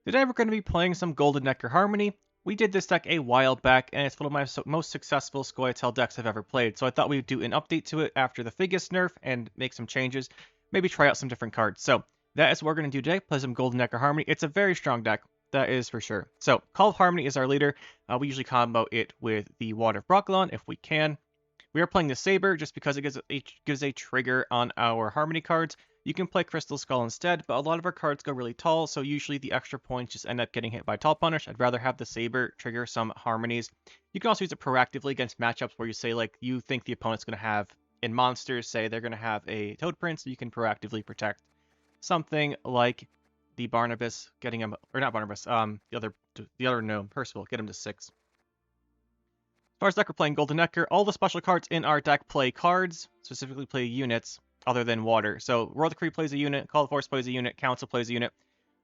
Today we're going to be playing some Golden Necker Harmony. We did this deck a while back, and it's one of my most successful Scoia'tael decks I've ever played, so I thought we'd do an update to it after the Figus nerf and make some changes, maybe try out some different cards. So that is what we're going to do today, play some Golden Necker Harmony. It's a very strong deck, that is for sure. So Call of Harmony is our leader. We usually combo it with the Water of Brokilon if we can. We are playing the Saber just because it gives a trigger on our Harmony cards. You can play Crystal Skull instead, but a lot of our cards go really tall, so usually the extra points just end up getting hit by Tall Punish. I'd rather have the Saber trigger some Harmonies. You can also use it proactively against matchups where you say, like, you think the opponent's going to have, in monsters, say they're going to have a Toad Prince, so you can proactively protect something like the Barnabas, getting him, or not Barnabas, the other gnome, Percival, get him to 6. As far as deck, we're playing Golden Necker. All the special cards in our deck play cards, specifically play units, other than water. So Royal Decree plays a unit, Call of Force plays a unit, Council plays a unit.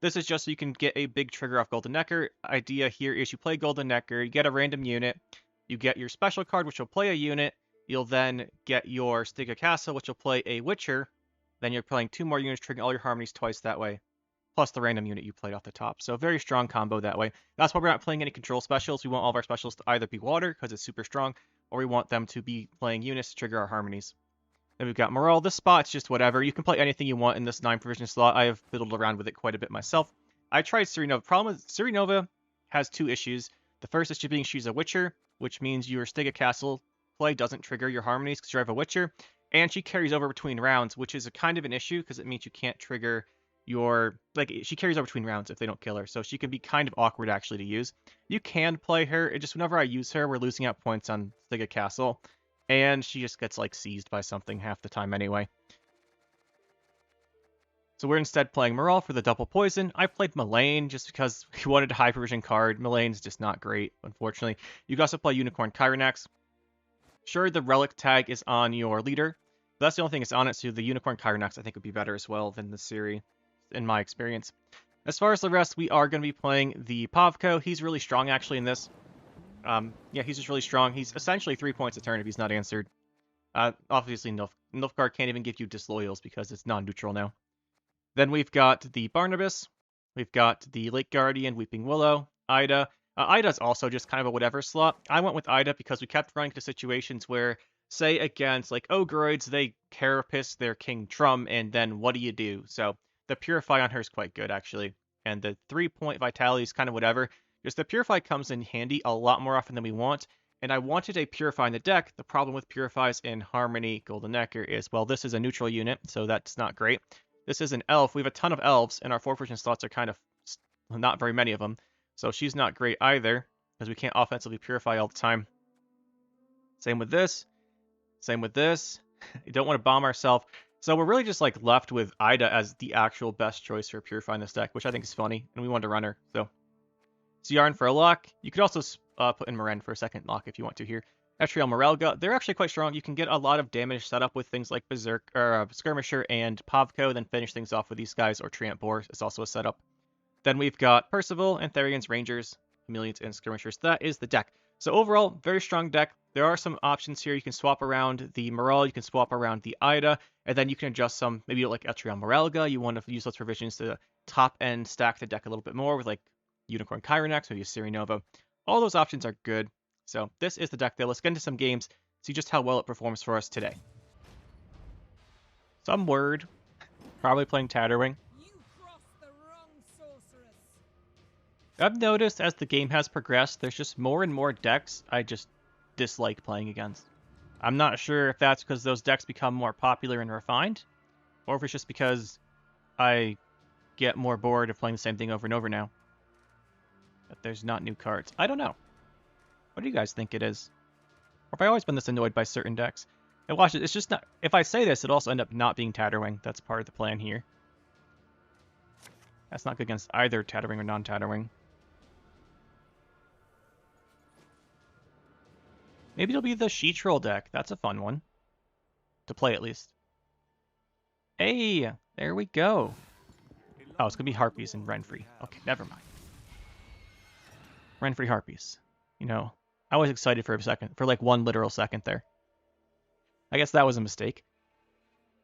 This is just so you can get a big trigger off Golden Necker. Idea here is you play Golden Necker, you get a random unit, you get your special card, which will play a unit, you'll then get your Stiga Castle, which will play a Witcher, then you're playing 2 more units, triggering all your harmonies twice that way, plus the random unit you played off the top. So very strong combo that way. That's why we're not playing any control specials. We want all of our specials to either be water, because it's super strong, or we want them to be playing units to trigger our harmonies. Then we've got Morale. This spot's just whatever. You can play anything you want in this 9 provision slot. I have fiddled around with it quite a bit myself. I tried Serenova. Problem is, Serenova has 2 issues. The first issue being she's a Witcher, which means your Stiga Castle play doesn't trigger your harmonies because you have a Witcher. And she carries over between rounds, which is a kind of an issue because it means you can't trigger your... Like, she carries over between rounds if they don't kill her. So she can be kind of awkward, actually, to use. You can play her. It just whenever I use her, we're losing out points on Stiga Castle. And she just gets, like, seized by something half the time anyway. So we're instead playing Morale for the double poison. I played Mullane just because we wanted a high provision card. Mullane's just not great, unfortunately. You can also play Unicorn Kyronax. Sure, the Relic tag is on your leader. But that's the only thing that's on it, so the Unicorn Kyronax I think would be better as well than the Siri, in my experience. As far as the rest, we are going to be playing the Pavko. He's really strong, actually, in this. Yeah, he's just really strong. He's essentially 3 points a turn if he's not answered. Obviously, Nilfgaard can't even give you disloyals because it's non-neutral now. Then we've got the Barnabas. We've got the Lake Guardian, Weeping Willow, Ida. Ida's also just kind of a whatever slot. I went with Ida because we kept running into situations where, say, against, like, Ogroids, they carapace their King Trum, and then what do you do? So the Purify on her is quite good, actually. And the 3-point Vitality is kind of whatever. Just the Purify comes in handy a lot more often than we want, and I wanted a Purify in the deck. The problem with Purifies in Harmony Golden Necker is, well, this is a neutral unit, so that's not great. This is an elf. We have a ton of elves, and our 4-vision slots are kind of not very many of them, so she's not great either, because we can't offensively Purify all the time. Same with this. Same with this. You don't want to bomb ourselves. So we're really just, like, left with Ida as the actual best choice for Purifying this deck, which I think is funny, and we wanted to run her, so... Yarn for a lock. You could also put in Moren for a second lock if you want to here. Etriel Morelga, they're actually quite strong. You can get a lot of damage set up with things like Berserk, or Skirmisher and Pavko, then finish things off with these guys, or Treant Boar is also a setup. Then we've got Percival, Antharians, Rangers, Chameleons, and Skirmishers. That is the deck. So overall, very strong deck. There are some options here. You can swap around the Morale, you can swap around the Ida, and then you can adjust some, maybe like Etriel Morelga. You want to use those provisions to top end stack the deck a little bit more with, like, Unicorn Kyronax, maybe a Serenova. All those options are good. So this is the deck, though. Let's get into some games, see just how well it performs for us today. Some word. Probably playing Tatterwing. I've noticed as the game has progressed, there's just more and more decks I just dislike playing against. I'm not sure if that's because those decks become more popular and refined, or if it's just because I get more bored of playing the same thing over and over now. That there's not new cards. I don't know. What do you guys think it is? Or have I always been this annoyed by certain decks? And watch it, it's just not... If I say this, it'll also end up not being Tatterwing. That's part of the plan here. That's not good against either Tatterwing or non-Tatterwing. Maybe it'll be the She-Troll deck. That's a fun one. To play, at least. Hey! There we go. Oh, it's going to be Harpies and Renfri. Okay, never mind. Renfri Harpies. You know, I was excited for a second, for like 1 literal second there. I guess that was a mistake.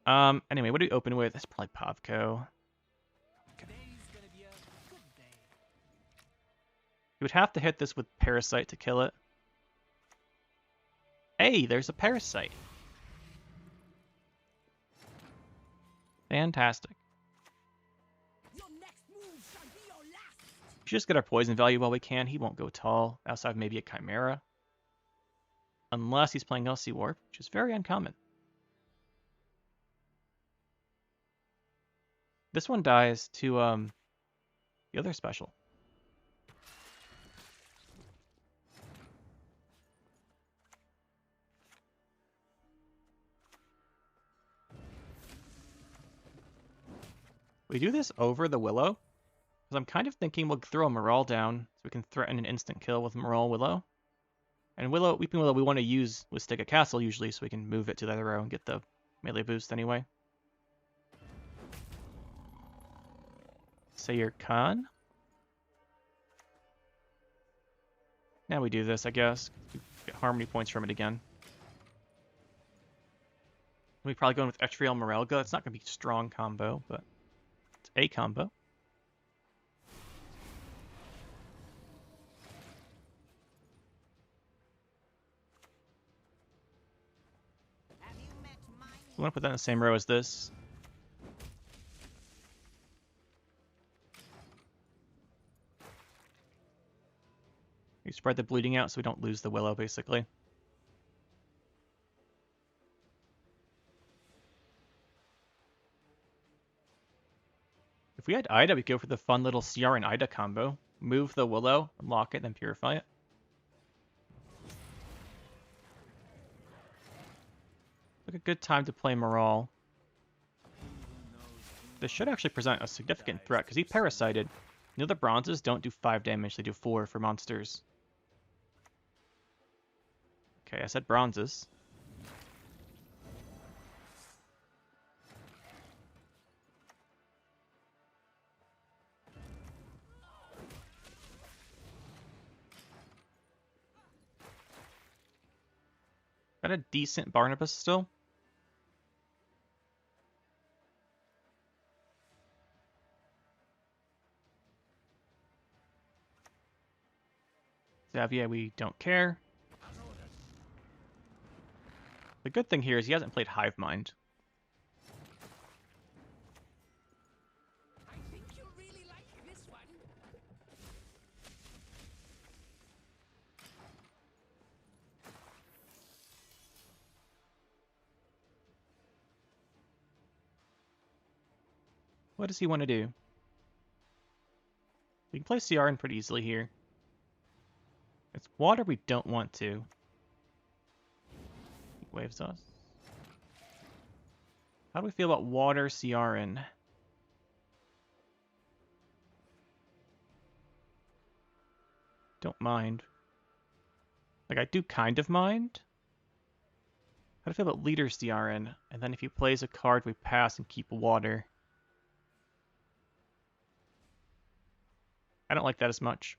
Anyway, what do we open with? It's probably Pavko. Okay. You would have to hit this with Parasite to kill it. Hey, there's a Parasite. Fantastic. We should just get our poison value while we can. He won't go tall, outside of maybe a Chimera. Unless he's playing LC Warp, which is very uncommon. This one dies to the other special. We do this over the Willow, because I'm kind of thinking we'll throw a Morale down so we can threaten an instant kill with Morale Willow. And Willow, Weeping Willow, we want to use with Stick a Castle usually, so we can move it to the other row and get the melee boost anyway. Sayer Khan. Now we do this, I guess. Get harmony points from it again. We probably going with Etriel Morelga. It's not going to be a strong combo, but it's a combo. We want to put that in the same row as this. We spread the bleeding out so we don't lose the Willow, basically. If we had Ida, we'd go for the fun little CR and Ida combo. Move the Willow, unlock it, then purify it. Like a good time to play Morale. This should actually present a significant threat, because he parasited. You know the bronzes don't do 5 damage, they do 4 for monsters. Okay, I said bronzes. Got a decent Barnabas still. Xavier, we don't care. The good thing here is he hasn't played Hive Mind. I think you'll really like this one. What does he want to do? We can play CRN pretty easily here. It's water we don't want to. He waves us. How do we feel about water CRN? Don't mind. Like, I do kind of mind. How do I feel about leader CRN? And then if he plays a card, we pass and keep water. I don't like that as much.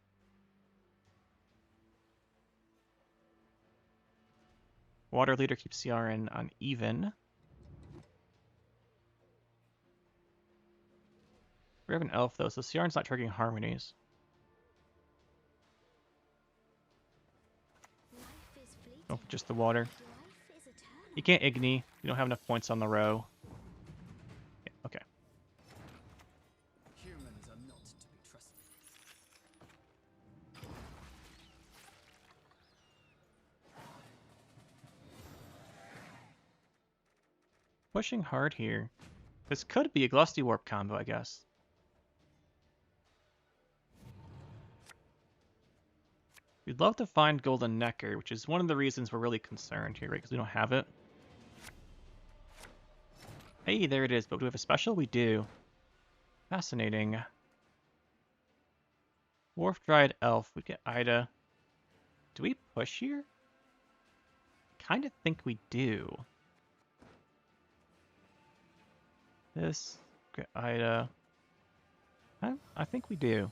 Water leader keeps CRN on even. We have an elf though, so CRN's not triggering harmonies. Oh, just the water. You can't Igni. You don't have enough points on the row. Yeah, okay. Humans are not to be trusted. Pushing hard here. This could be a Glusty Warp combo, I guess. We'd love to find Golden Necker, which is one of the reasons we're really concerned here, right? Because we don't have it. Hey, there it is. But do we have a special? We do. Fascinating. Wharf Dryad Elf. We get Ida. Do we push here? Kind of think we do. This. Get Ida. I think we do.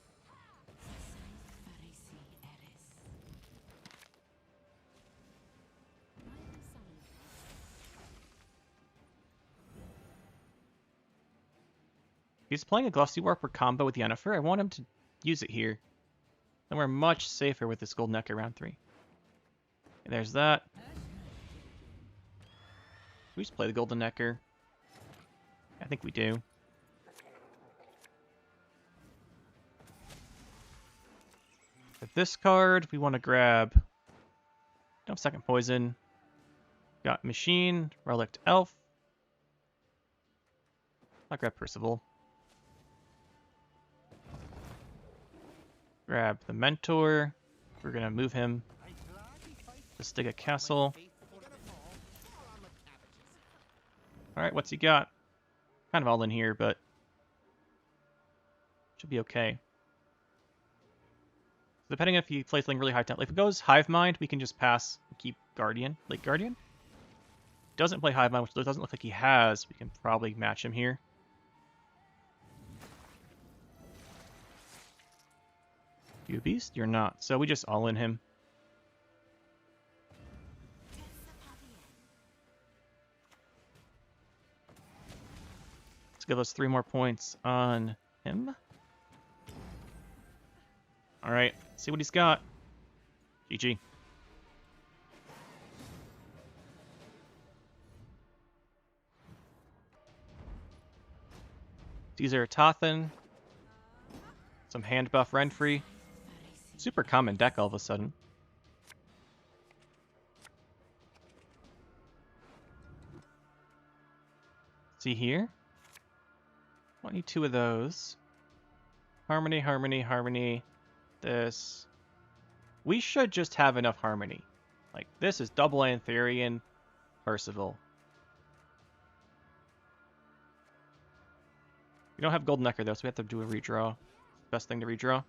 He's playing a Glusty Warp or combo with Yennefer. I want him to use it here. Then we're much safer with this Golden Necker round 3. Okay, there's that. We just play the Golden Necker. I think we do. With this card, we want to grab... No, second poison. Got Machine, Relict Elf. I'll grab Percival. Grab the Mentor. We're going to move him to Stiga Castle. Alright, what's he got? Kind of all in here, but should be okay. So depending if he plays something really high tempo. If it goes Hive Mind, we can just pass and keep Guardian. Lake Guardian? Doesn't play Hive Mind, which doesn't look like he has. We can probably match him here. You a beast? You're not. So we just all in him. Let's give us 3 more points on him. Alright, see what he's got. GG. Caesar Tathan. Some Handbuff Renfri. Super common deck all of a sudden. See here? I need 2 of those. Harmony, Harmony, Harmony. This. We should just have enough Harmony. Like, this is double Antherian, Percival. We don't have Golden Necker though, so we have to do a redraw. Best thing to redraw.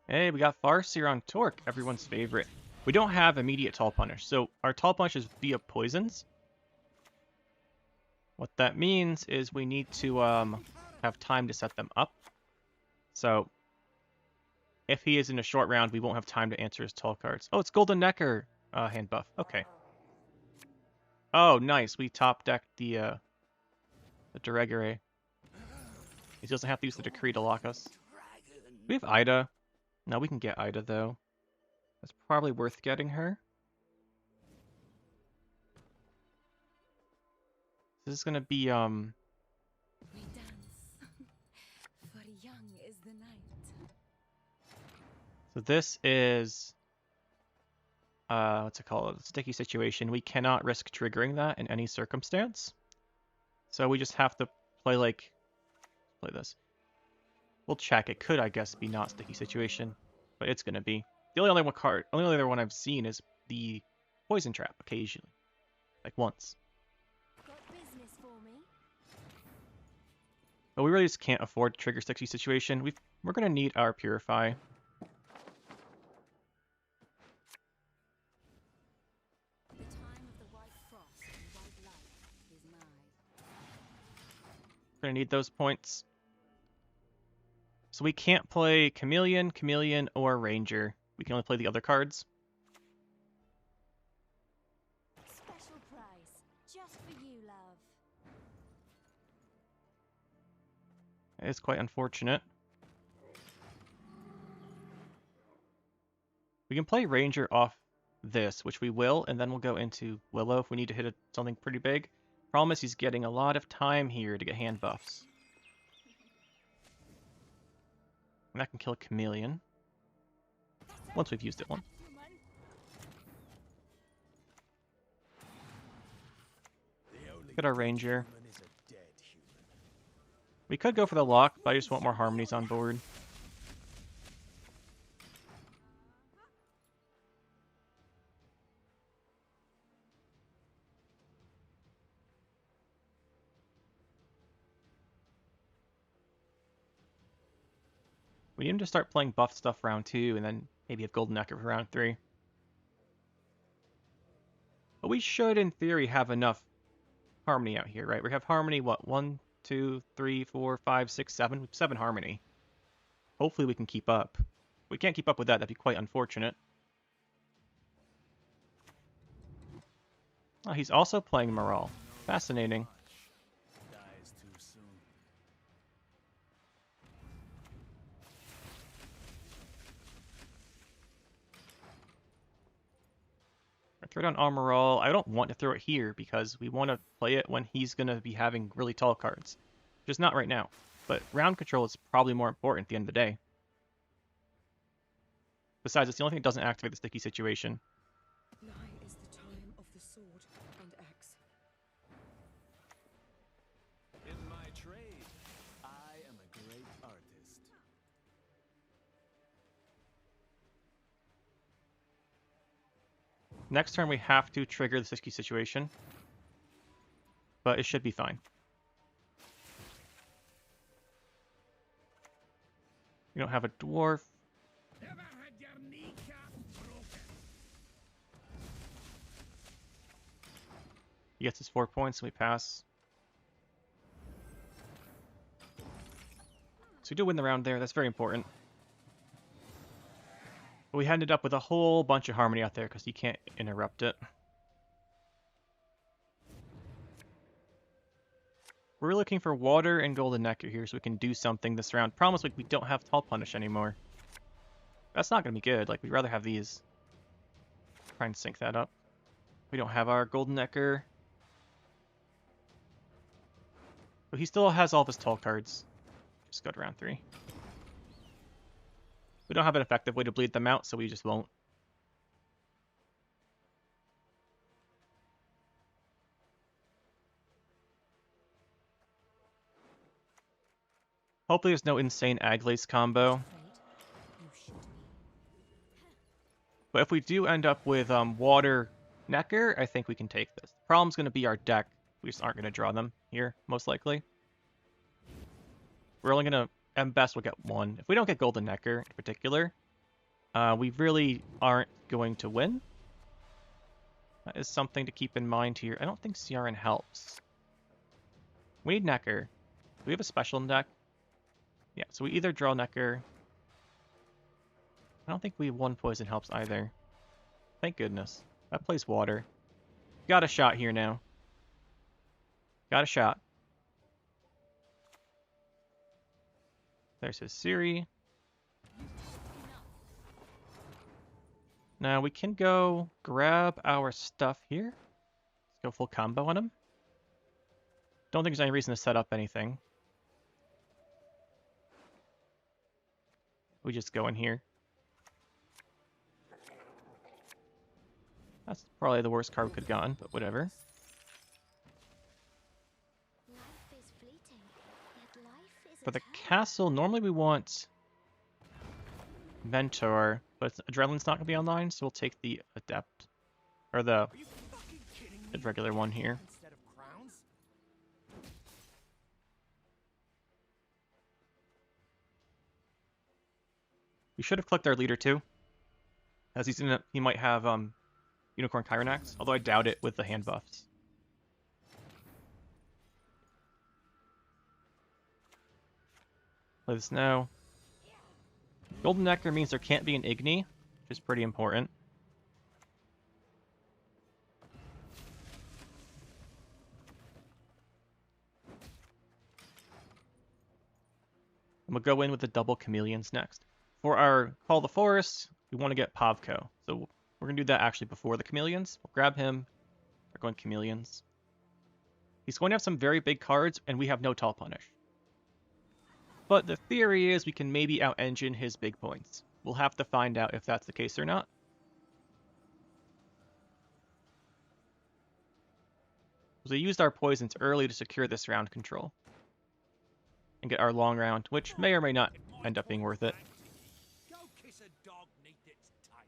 Hey, we got Farseer on Torque, everyone's favorite. We don't have immediate Tall Punish, so our Tall Punish is via poisons. What that means is we need to have time to set them up. So, if he is in a short round, we won't have time to answer his Tall cards. Oh, it's Golden Necker hand buff. Okay. Oh, nice. We top decked the Duregere. He doesn't have to use the Decree to lock us. We have Ida. No, we can get Ida, though. That's probably worth getting her. This is gonna be, We dance, for young is the night. So this is... what's it called? Sticky situation. We cannot risk triggering that in any circumstance. So we just have to play like... Play this. We'll check. It could, I guess, be not sticky situation, but it's gonna be. The only other one I've seen is the poison trap occasionally, like once. Got business for me? But we really just can't afford to trigger sticky situation. We're gonna need our purify. The time of the white frost and white light is nigh. We're gonna need those points. So we can't play Chameleon, Chameleon, or Ranger. We can only play the other cards. Special price, just for you, love. It's quite unfortunate. We can play Ranger off this, which we will, and then we'll go into Willow if we need to hit something pretty big. Problem is he's getting a lot of time here to get hand buffs. And that can kill a Chameleon. Once we've used it once. Get our Ranger. We could go for the lock, but I just want more harmonies on board. We need him to start playing buff stuff round 2, and then maybe have Golden Necker for round 3. But we should, in theory, have enough harmony out here, right? We have harmony, what, 1, 2, 3, 4, 5, 6, 7? We have 7 harmony. Hopefully we can keep up. If we can't keep up with that, that'd be quite unfortunate. Oh, he's also playing Morale. Fascinating. Dies too soon. I throw down Armorall. I don't want to throw it here because we want to play it when he's going to be having really tall cards. Just not right now. But round control is probably more important at the end of the day. Besides, it's the only thing that doesn't activate the sticky situation. Nigh is the time of the sword and axe. In my trade, I am a great artist. Next turn we have to trigger the sticky situation. But it should be fine. We don't have a dwarf. Ever had your kneecap broken? He gets his 4 points and we pass. So we do win the round there. That's very important. But we ended up with a whole bunch of harmony out there because you can't interrupt it. We're looking for water and golden nectar here so we can do something this round. Problem is we don't have Tall Punish anymore. That's not going to be good. Like, we'd rather have these. Try and sync that up. We don't have our golden nectar. But he still has all of his tall cards. Just go to round 3. We don't have an effective way to bleed them out, so we just won't. Hopefully there's no insane Aglace combo. Afraid you should be. But if we do end up with Water Necker, I think we can take this. The problem's going to be our deck. We just aren't going to draw them here, most likely. We're only going to, at best, we'll get 1. If we don't get Golden Necker in particular, we really aren't going to win. That is something to keep in mind here. I don't think CRN helps. We need Necker. Do we have a special in deck? Yeah, so we either draw Necker. I don't think we have 1 poison helps either. Thank goodness. That plays water. Got a shot here now. Got a shot. There's his Siri. Now we can go grab our stuff here. Let's go full combo on him. Don't think there's any reason to set up anything. We just go in here. That's probably the worst card we could have gotten, but whatever. Life is fleeting, yet life is For the eternal. castle, normally we want Mentor, but Adrenaline's not going to be online, so we'll take the Adept. Or the Are you fucking kidding me? regular one here. Instead of crowns? We should have clicked our leader too, as he might have Unicorn Chironax, although I doubt it with the hand buffs. Play this now. Golden Nectar means there can't be an Igni, which is pretty important. And we'll go in with the double Chameleons next. For our Call the Forest, we want to get Pavko. So we're going to do that actually before the Chameleons. We'll grab him. We're going Chameleons. He's going to have some very big cards, and we have no Tall Punish. But the theory is we can maybe out-engine his big points. We'll have to find out if that's the case or not. So we used our poisons early to secure this round control. And get our long round, which may or may not end up being worth it. Go kiss a dog neath its tail.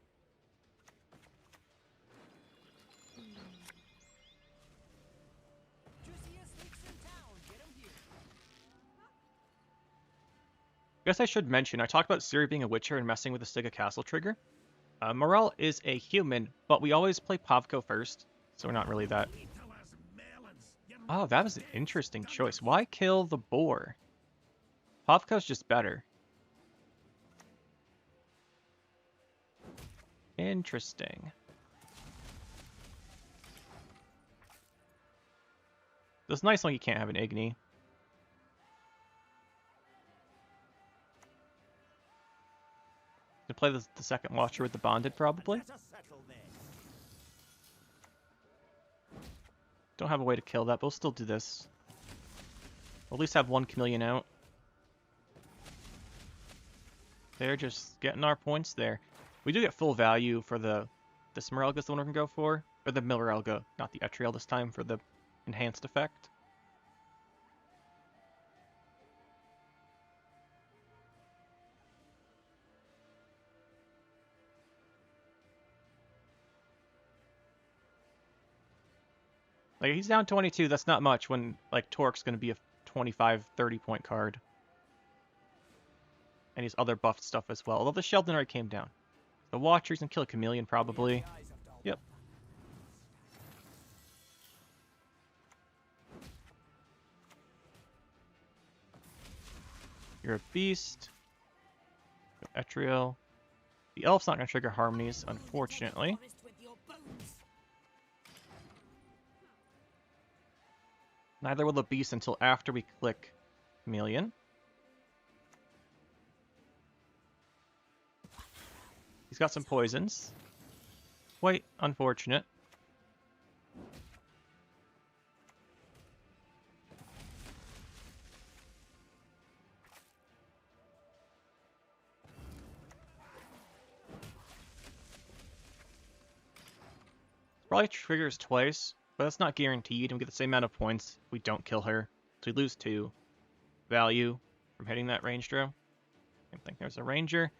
Juiciest leaks in town. Get 'em here. guess I should mention, I talked about Siri being a Witcher and messing with the Stiga Castle trigger. Morel is a human, but we always play Pavko first, so we're not really that. Oh, that was an interesting choice. Why kill the boar? Pavko's just better. Interesting. It's nice when you can't have an Igni. To play the second Watcher with the Bonded, probably. Don't have a way to kill that, but we'll still do this. We'll at least have one Chameleon out. They're just getting our points there. We do get full value for the Smeralga's the one we can go for. Or the Milrelga, not the Etriel this time, for the enhanced effect. Like, he's down 22, that's not much when, like, Torque's going to be a 25, 30-point card. And he's other buffed stuff as well. Although the Sheldon already came down. The Watcher's going to kill a Chameleon, probably. Yep. You're a beast. Etriel. The Elf's not going to trigger Harmonies, unfortunately. Neither will the beast until after we click Chameleon. He's got some poisons. Quite unfortunate. Probably triggers twice, but that's not guaranteed, and we get the same amount of points if we don't kill her. So we lose 2 value from hitting that range draw. I think there's a ranger.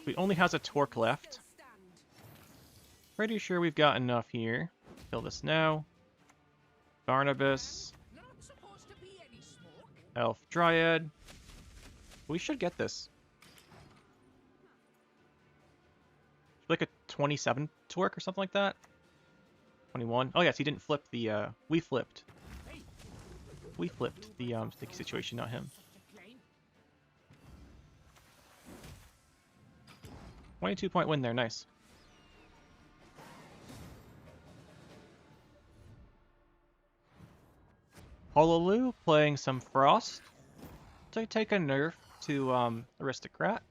He only has a Torque left. Pretty sure we've got enough here. Kill this now. Barnabas. Elf Dryad. We should get this. Like a 27 Torque or something like that. 21. Oh yes, he didn't flip the, we flipped. We flipped the, sticky situation, not him. 22-point win there, nice. Hololoo playing some Frost to take a nerf to Aristocrat.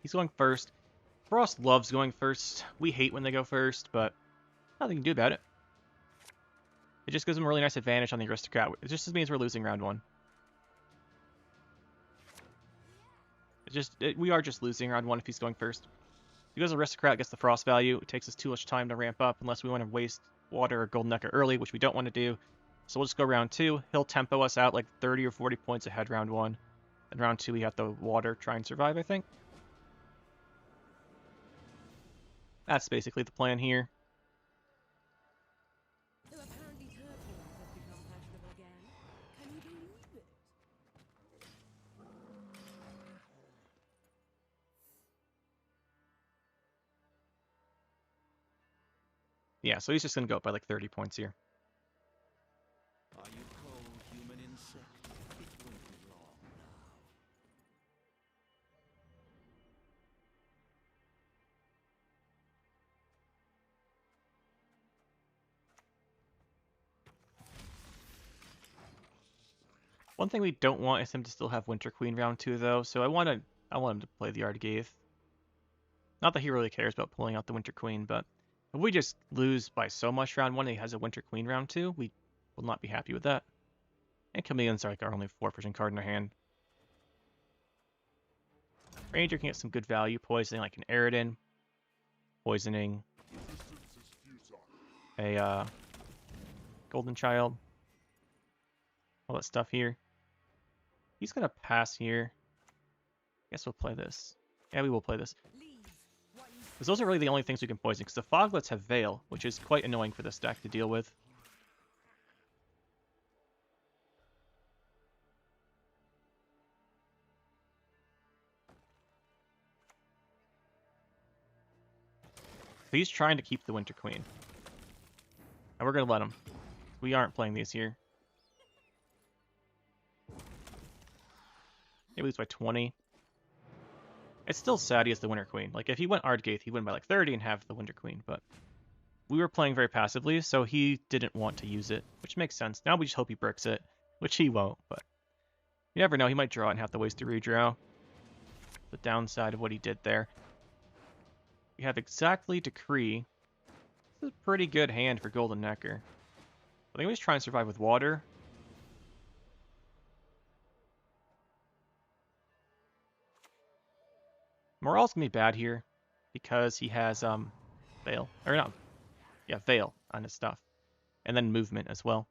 He's going first. Frost loves going first. We hate when they go first, but nothing you can do about it. It just gives him a really nice advantage on the Aristocrat. It just means we're losing round 1. We are just losing round 1 if he's going first. Because Aristocrat gets the Frost value, it takes us too much time to ramp up unless we want to waste Water or Golden Necker early, which we don't want to do. So we'll just go round 2. He'll tempo us out like 30 or 40 points ahead round 1. And round 2 we have to Water, try and survive, I think. That's basically the plan here. So apparently turtles have become fashionable again. Can you believe it? Yeah, so he's just going to go up by like 30 points here. Are you cold, human insect? It won't be long now. One thing we don't want is him to still have Winter Queen round 2 though, so I want him to play the Ardigaith. Not that he really cares about pulling out the Winter Queen, but if we just lose by so much round 1 and he has a Winter Queen round 2, we will not be happy with that. And Chameleons are like our only 4% card in our hand. Ranger can get some good value poisoning like an Eridan, poisoning a Golden Child, all that stuff here. He's gonna pass here. Guess we'll play this. Yeah, we will play this. Because those are really the only things we can poison, because the Foglets have Veil, which is quite annoying for this deck to deal with. But he's trying to keep the Winter Queen. And we're going to let him. We aren't playing these here. He loses by 20. It's still sad he has the Winter Queen. Like, if he went Ardgaith, he'd win by like 30 and have the Winter Queen. But we were playing very passively, so he didn't want to use it, which makes sense. Now we just hope he bricks it, which he won't. But you never know. He might draw it and have to waste a redraw. The downside of what he did there. We have exactly Decree. This is a pretty good hand for Golden Necker. I think we just try and survive with water. Morale's gonna be bad here because he has Veil. Or not. Yeah, Veil on his stuff. And then movement as well.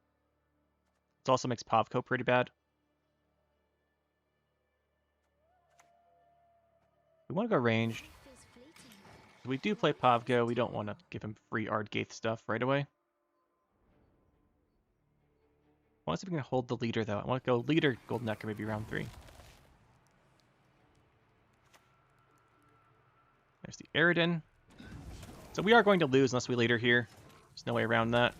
It also makes Pavko pretty bad. We want to go ranged. If we do play Pavko, we don't want to give him free Ardgaith stuff right away. I want to see if we can hold the leader, though. I want to go leader Golden Necker maybe round 3. There's the Eridan. So we are going to lose unless we leader here. There's no way around that.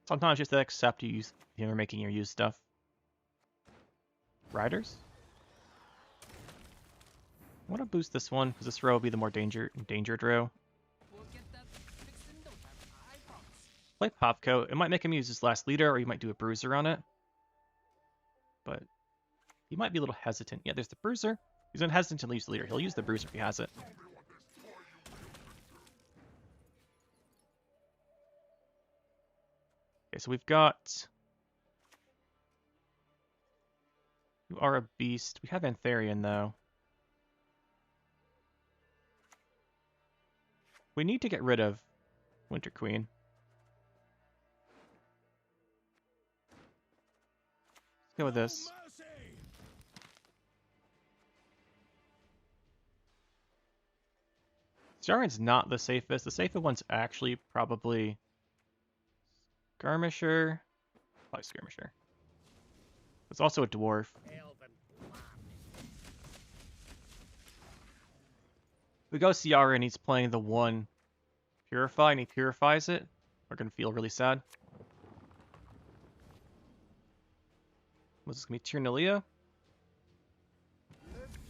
Sometimes just accept you use, you're making your use stuff. Riders? I want to boost this one because this row will be the more endangered row. Play Popco. It might make him use his last leader, or he might do a bruiser on it. But he might be a little hesitant. Yeah, there's the bruiser. He's hesitant to use the leader. He'll use the bruiser if he has it. Okay, so we've got... You are a beast. We have Antharian, though. We need to get rid of Winter Queen. Let's go with this. Starian's not the safest. The safest one's actually probably Skirmisher. Probably Skirmisher. It's also a dwarf. We go Ciara and he's playing the one Purify and he purifies it. We're going to feel really sad. Was this going to be Tyrnalia?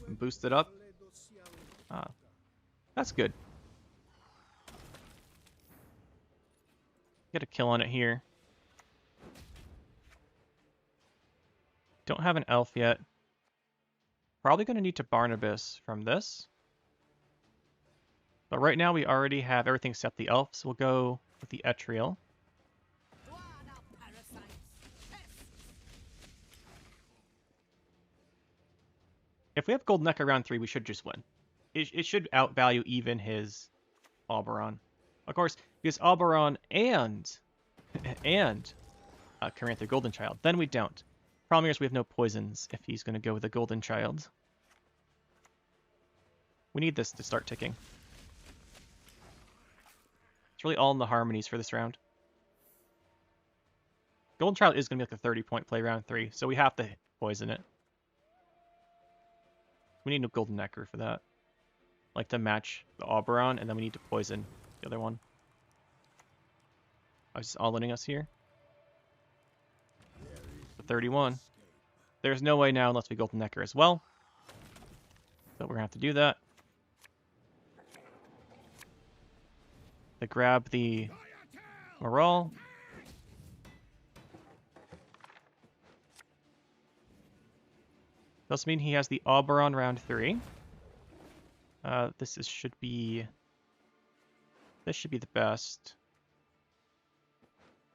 Boost it up. Ah, that's good. Get a kill on it here. Don't have an elf yet. Probably going to need to Barnabas from this. But right now we already have everything except the elf, so we'll go with the Etriel. If we have Golden Neck around 3, we should just win. It should outvalue even his Oberon. Of course, because Oberon and Carantha Golden Child, then we don't. Problem is we have no poisons if he's going to go with a Golden Child. We need this to start ticking. It's really all in the harmonies for this round. Golden Child is going to be like a 30-point play round 3, so we have to poison it. We need no Golden Necker for that. Like to match the Oberon, and then we need to poison the other one. I was just all-inning us here. The 31. There's no way now unless we Golden Necker as well. So we're going to have to do that. To grab the morale. Does mean he has the Oberon round 3. This should be the best.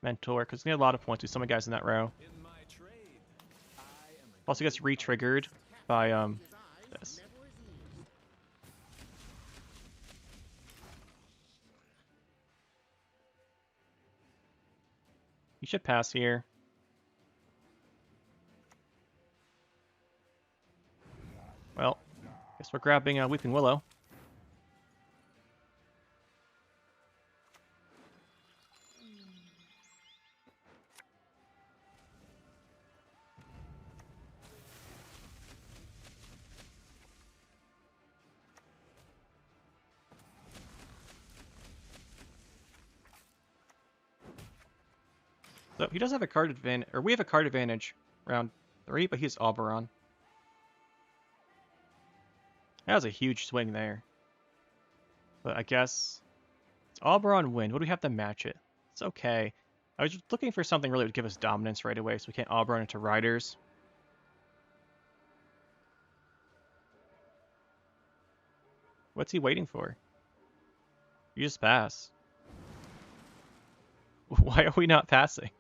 Mentor, because we need a lot of points with so many guys in that row. Also gets re-triggered by this. You should pass here. Well, Guess we're grabbing Weeping Willow. So he does have a card advantage, or we have a card advantage round 3, but he's Oberon. That was a huge swing there. But I guess it's Oberon win. What do we have to match it? It's okay. I was just looking for something really that would give us dominance right away, so we can't Oberon into Riders. What's he waiting for? You just pass. Why are we not passing?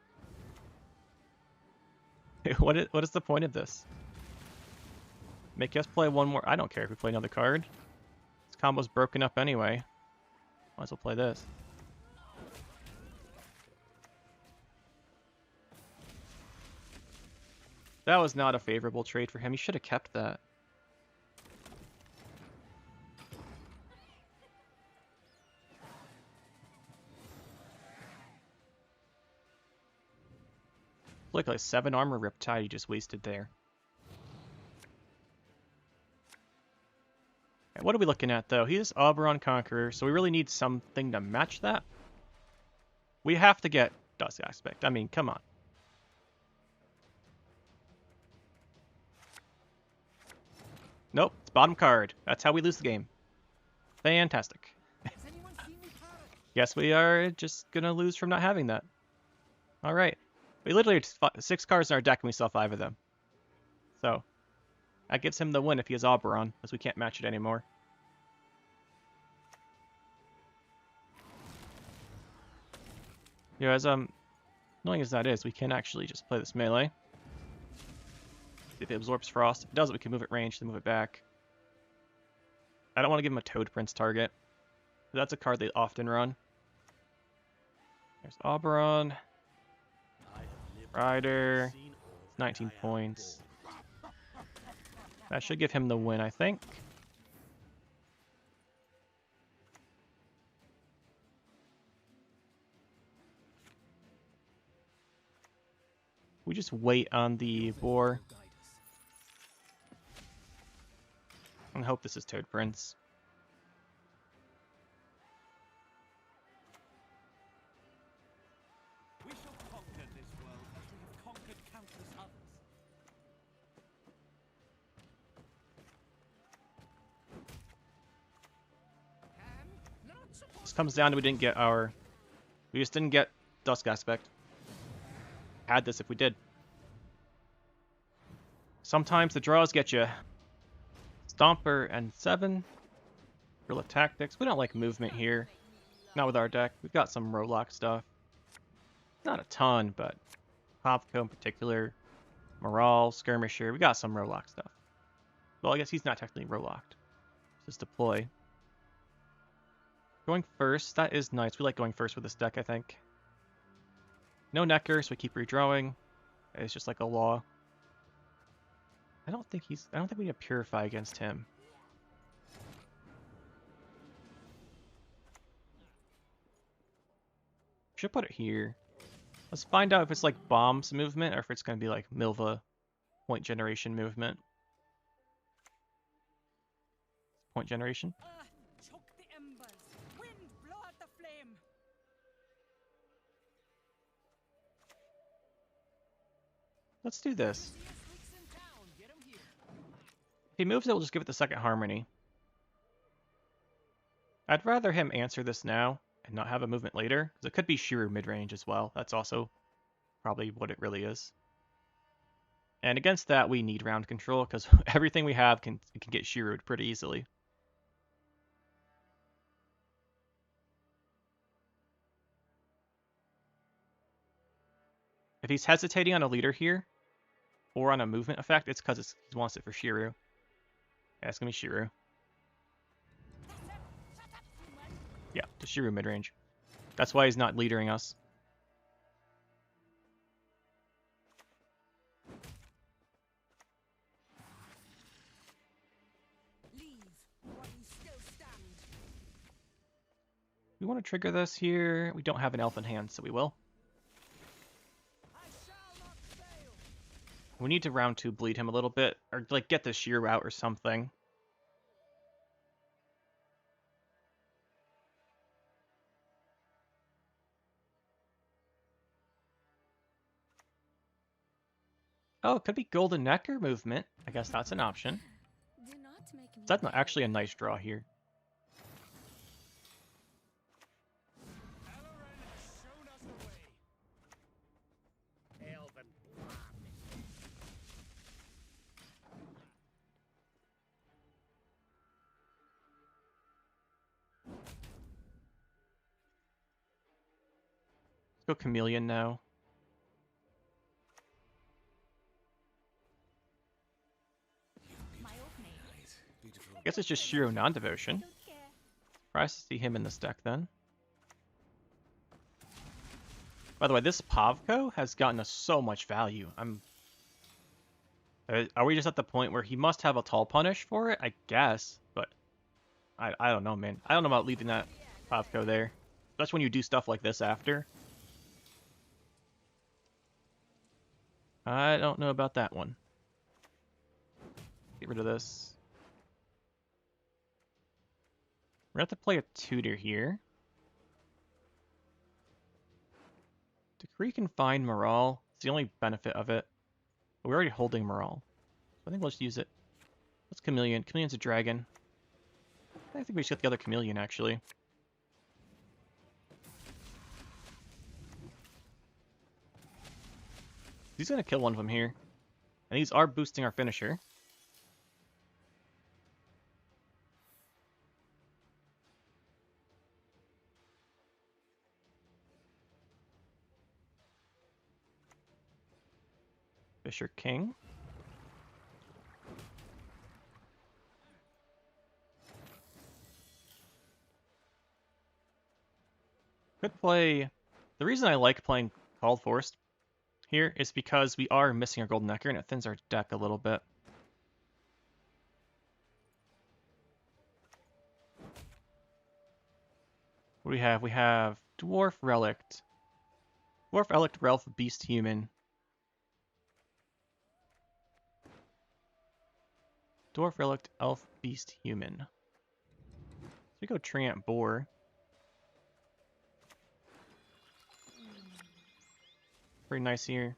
What is the point of this? Make us play one more. I don't care if we play another card. This combo's broken up anyway. Might as well play this. That was not a favorable trade for him. He should have kept that. Look, like 7 armor Riptide he just wasted there. Okay, what are we looking at, though? He's Oberon Conqueror, so we really need something to match that. We have to get Dusk Aspect. I mean, come on. Nope, it's bottom card. That's how we lose the game. Fantastic. Guess we are just gonna lose from not having that. Alright. We literally have 6 cards in our deck and we still have 5 of them. So, that gives him the win if he has Oberon, because we can't match it anymore. Yeah, as annoying as that is, we can actually just play this melee. See if it absorbs Frost. If it doesn't, we can move it range, then move it back. I don't want to give him a Toad Prince target. That's a card they often run. There's Oberon. Rider. 19 points. That should give him the win, I think. We just wait on the boar. And hope this is Toad Prince. We shall conquer this world as we have conquered countless others. This comes down to we just didn't get Dusk Aspect. Had this if we did. Sometimes the draws get you. Stomper and 7. Guerrilla Tactics. We don't like movement here. Not with our deck. We've got some Rolock stuff. Not a ton, but Popco in particular. Morale, Skirmisher. We got some Rolock stuff. Well, I guess he's not technically Rolocked. Just deploy. Going first. That is nice. We like going first with this deck, I think. No Necker, so we keep redrawing. It's just like a law. I don't think we need to Purify against him. Should put it here. Let's find out if it's like Bombs movement or if it's going to be like Milva point generation movement. Point generation. Choke the embers. Wind, blow out the flame. Let's do this. If he moves it, we'll just give it the second Harmony. I'd rather him answer this now and not have a movement later, because it could be Shiru mid-range as well. That's also probably what it really is. And against that, we need round control, because everything we have can get Shiru'd pretty easily. If he's hesitating on a leader here, or on a movement effect, it's because he wants it for Shiru. Yeah, it's going to be Shiru. Yeah, to Shiru mid-range. That's why he's not leadering us. Lead. We want to trigger this here. We don't have an elf in hand, so we will. We need to round 2 bleed him a little bit, or like get the shear out or something. Oh, it could be Golden Necker movement. I guess that's an option. Do not make me That's not actually a nice draw here. Let's go Chameleon now. my old mate. I guess it's just Shiro non-devotion. Don't care. Surprised to see him in this deck then. By the way, this Pavko has gotten us so much value. Are we just at the point where he must have a tall punish for it? I guess, but I don't know, man. I don't know about leaving that Pavko there. That's when you do stuff like this after. I don't know about that one. Get rid of this. We're going to have to play a tutor here. Decree can find Morale. It's the only benefit of it. But we're already holding Morale. So I think we'll just use it. What's Chameleon? Chameleon's a dragon. I think we should get the other Chameleon, actually. He's going to kill one of them here. And these are boosting our finisher. Fisher King. Could play... The reason I like playing Called Forest here is because we are missing our Golden Necker and it thins our deck a little bit. What do we have? We have Dwarf Relict. Dwarf Relict, Elf, Beast, Human. Dwarf Relict, Elf, Beast, Human. So we go Treant Boar. Pretty nice here.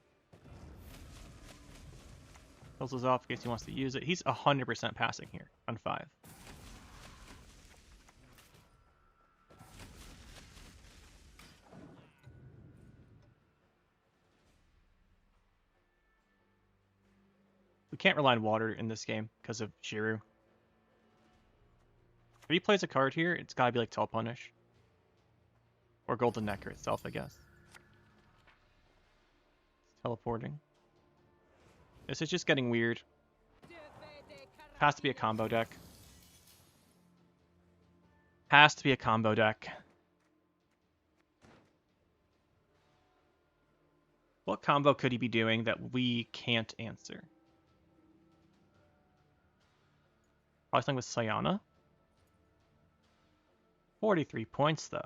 Kills us off in case he wants to use it. He's 100% passing here on 5. We can't rely on water in this game because of Shiru. If he plays a card here, it's gotta be like Tell Punish. Or Golden Necker itself, I guess. It's teleporting. This is just getting weird. Has to be a combo deck. Has to be a combo deck. What combo could he be doing that we can't answer? Probably something with Sayana. 43 points, though.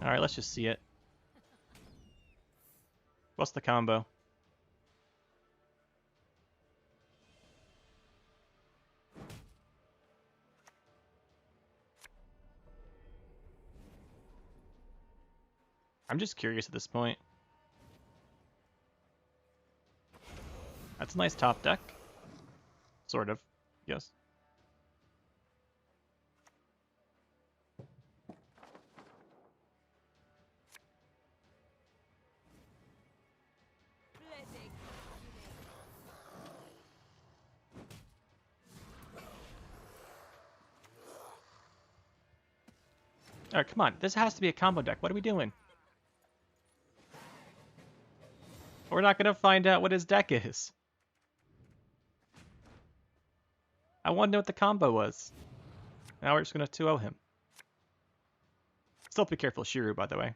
Alright, let's just see it. What's the combo? I'm just curious at this point. That's a nice top deck. Sort of, yes. Alright, come on. This has to be a combo deck. What are we doing? We're not going to find out what his deck is. I wanted to know what the combo was. Now we're just going to 2-0 him. Still be careful, Shiru, by the way.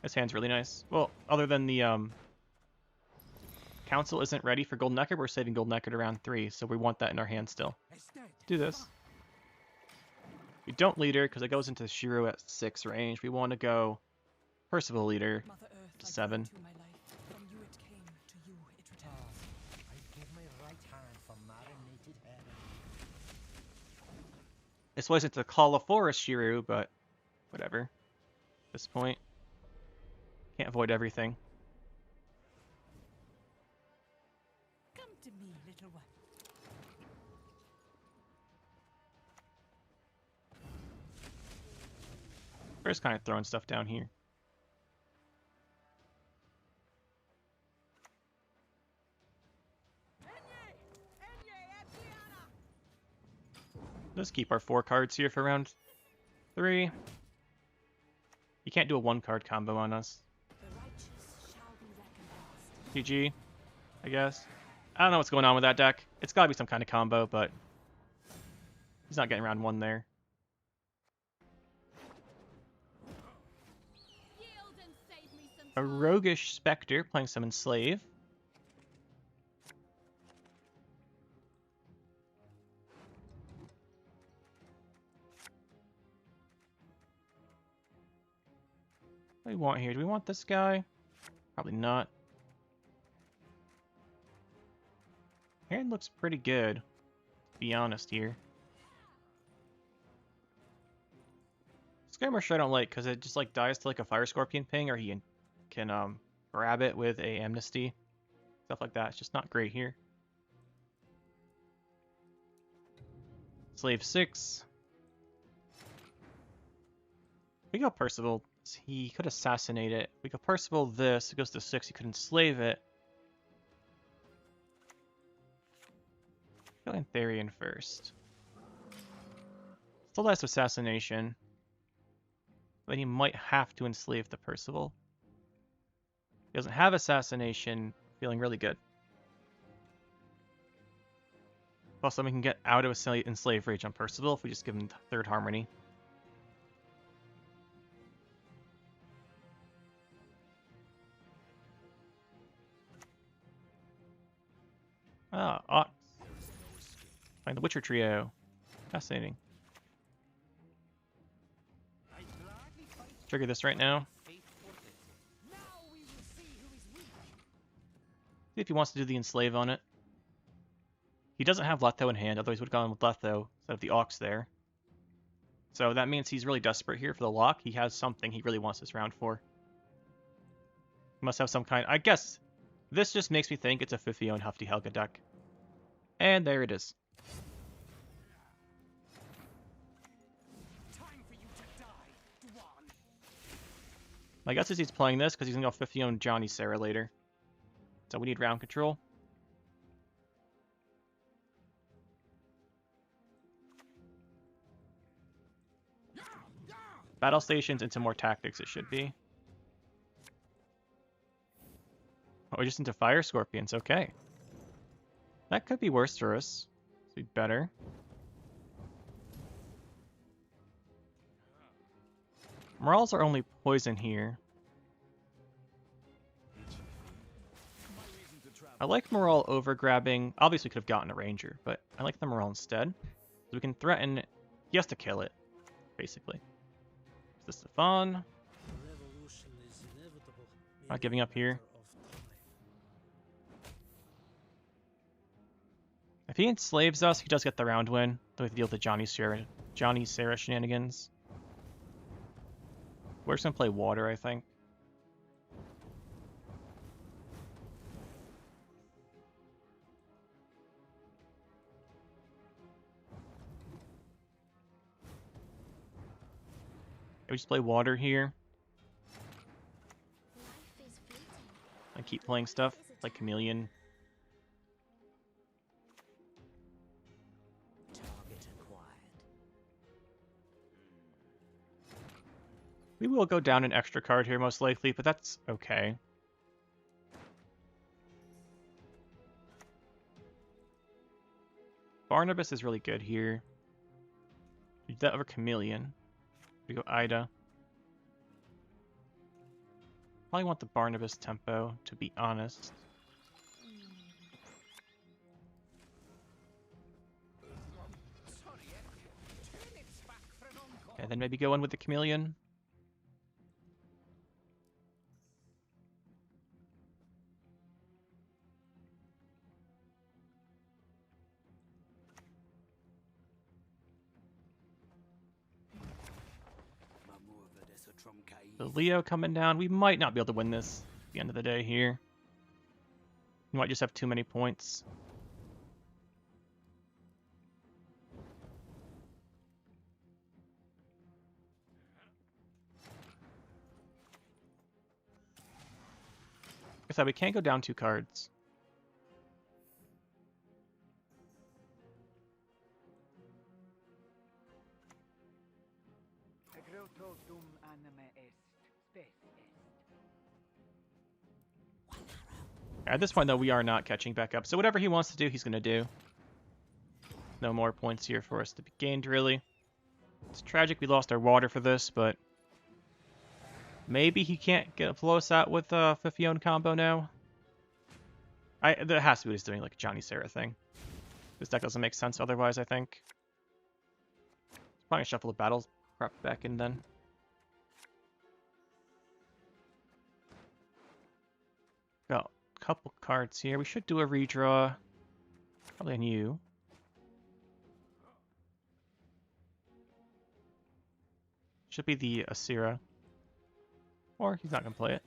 This hand's really nice. Well, other than the Council isn't ready for Golden Echo, we're saving Golden Echo to round 3, so we want that in our hand still. Do this. We don't leader because it goes into Shiro at 6 range. We want to go Percival leader Mother Earth, to I 7. give to my life. From you it came, to you it returns. I give my right hand for marinated heaven. This wasn't to call a forest Shiro, but whatever. At this point, can't avoid everything. Come to me, little one. We're just kind of throwing stuff down here. Let's keep our 4 cards here for round 3. You can't do a 1-card combo on us. The righteous shall be recompensed. GG, I guess. I don't know what's going on with that deck. It's gotta be some kind of combo, but he's not getting round 1 there. Yield and save me some A time. roguish Spectre playing some Enslave. What do we want here? Do we want this guy? Probably not. Hand looks pretty good, to be honest here. Skirmisher I don't like because it just like dies to like a Fire Scorpion ping, or he can grab it with a Amnesty. Stuff like that. It's just not great here. Slave 6. We go Percival. He could assassinate it. We go Percival this. It goes to 6. He could enslave it. Go Antharian first. Still has assassination. Then he might have to enslave the Percival. He doesn't have assassination. Feeling really good. Also, we can get out of enslave rage on Percival if we just give him 3rd Harmony. Ah, Ox. Find the Witcher trio. Fascinating. Trigger this right now. Now we will see who is weak. See if he wants to do the enslave on it. He doesn't have Letho in hand, otherwise he would have gone with Letho instead of the Ox there. So that means he's really desperate here for the lock. He has something he really wants this round for. He must have some kind... I guess this just makes me think it's a Fifio and Hufty Helga deck. And there it is. Time for you to die, Dwan. My guess is he's playing this because he's going to go Fifio and Johnny Sarah later. So we need round control. Battle stations into more tactics it should be. Oh, we're just into Fire Scorpions, okay. That could be worse for us. This would be better. Morals are only poison here. I like Moral over grabbing. Obviously, we could have gotten a Ranger, but I like the Moral instead. So we can threaten. He has to kill it, basically. Is this Stefan? Not giving up here. If he enslaves us, he does get the round win. Though we have to deal with the Johnny Sarah shenanigans. We're just gonna play water, I think. We just play water here. Life is fleeting. I keep playing stuff like Chameleon. Target acquired. We will go down an extra card here most likely, but that's okay. Barnabas is really good here. We do that over Chameleon. We go Ida. Probably want the Barnabas tempo, to be honest. Okay, then maybe go in with the Chameleon. The Leo coming down. We might not be able to win this at the end of the day here. We might just have too many points. Like I said, we can't go down 2 cards. At this point, though, we are not catching back up. So whatever he wants to do, he's going to do. No more points here for us to be gained, really. It's tragic we lost our water for this, but maybe he can't blow us out with a Fifione combo now. That has to be what he's doing, like a Johnny Sarah thing. This deck doesn't make sense otherwise, I think. Probably gonna shuffle the battle prep back in then. Got a couple cards here. We should do a redraw. Probably on you. Should be the Asira. Or he's not gonna play it.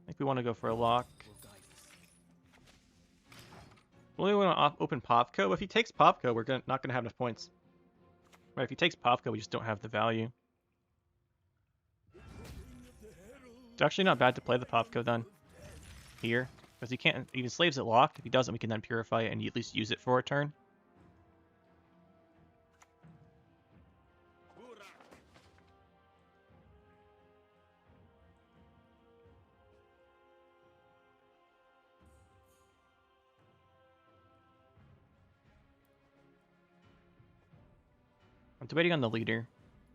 I think we want to go for a lock. We only want to open Popco, but if he takes Popco, we're not going to have enough points. Right, if he takes Popco, we just don't have the value. It's actually not bad to play the Popco then. Here. Because he can't, he enslaves it locked. If he doesn't, we can then purify it and at least use it for a turn. I'm debating on the leader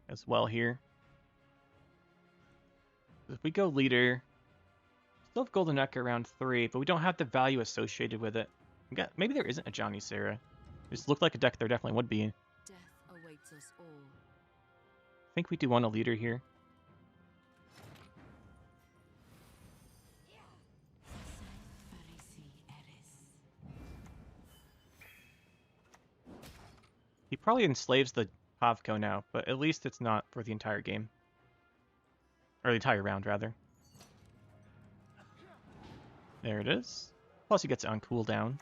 as well here. If we go leader, still have Golden Neck around 3, but we don't have the value associated with it. Maybe there isn't a Johnny Sarah. It just looked like a deck there definitely would be. Death awaits us all. I think we do want a leader here. He probably enslaves the Pavko now, but at least it's not for the entire game. Or the entire round, rather. There it is. Plus he gets it on cooldown.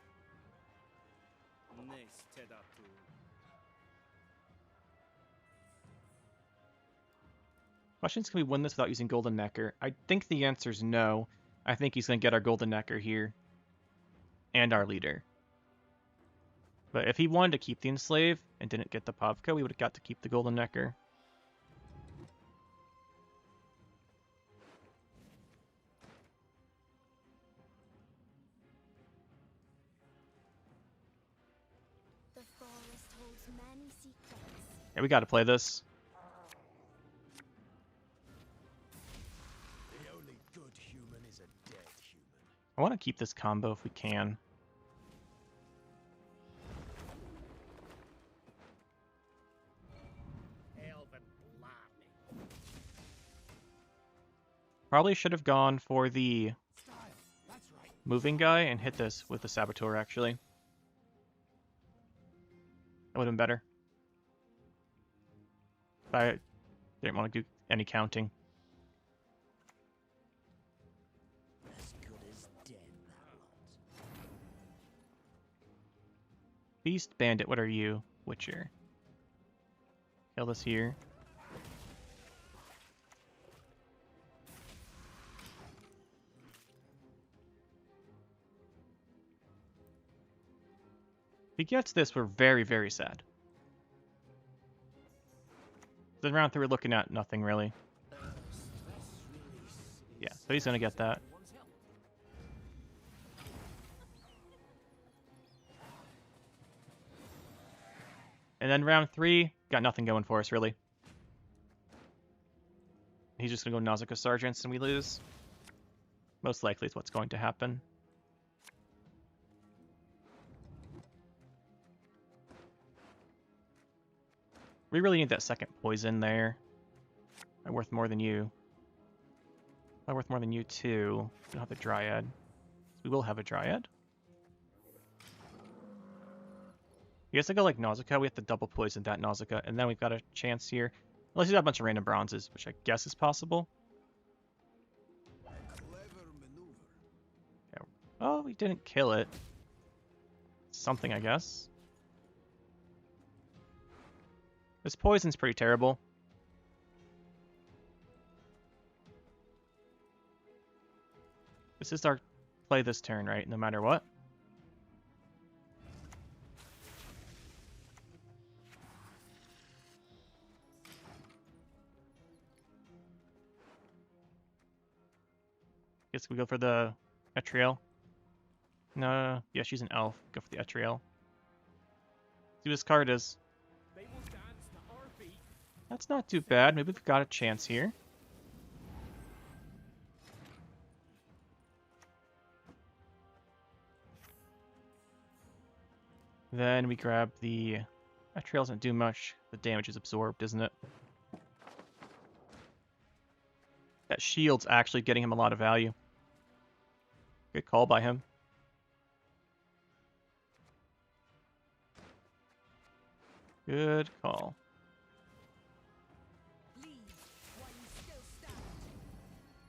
Questions, can we win this without using Golden Necker? I think the answer is no. I think he's going to get our Golden Necker here. And our leader. But if he wanted to keep the Enslave and didn't get the Pavko, we would have got to keep the Golden Necker. The forest holds many secrets. Yeah, we got to play this. The only good human is a dead human. I want to keep this combo if we can. Probably should have gone for the moving guy and hit this with the Saboteur, actually. That would have been better. But I didn't want to do any counting. As good as dead, that lot. Beast, Bandit, what are you? Witcher. Kill this here. If he gets this, we're very, very sad. Then round 3, we're looking at nothing, really. Yeah, so he's going to get that. And then round 3, got nothing going for us, really. He's just going to go Nausicaa Sergeants and we lose. Most likely is what's going to happen. We really need that second poison there. I'm worth more than you. I'm worth more than you too. We don't have the Dryad. We will have a Dryad. I guess I go like Nausicaa. We have to double poison that Nausicaa, and then we've got a chance here. Unless you have a bunch of random bronzes, which I guess is possible. Yeah. Oh, we didn't kill it. Something, I guess. This poison's pretty terrible. This is our play this turn, right? No matter what. Guess we go for the Etriel. No, yeah, she's an elf. Go for the Etriel. See what this card is. That's not too bad. Maybe we've got a chance here. Then we grab the Etriel. Doesn't do much. The damage is absorbed, isn't it? That shield's actually getting him a lot of value. Good call by him. Good call.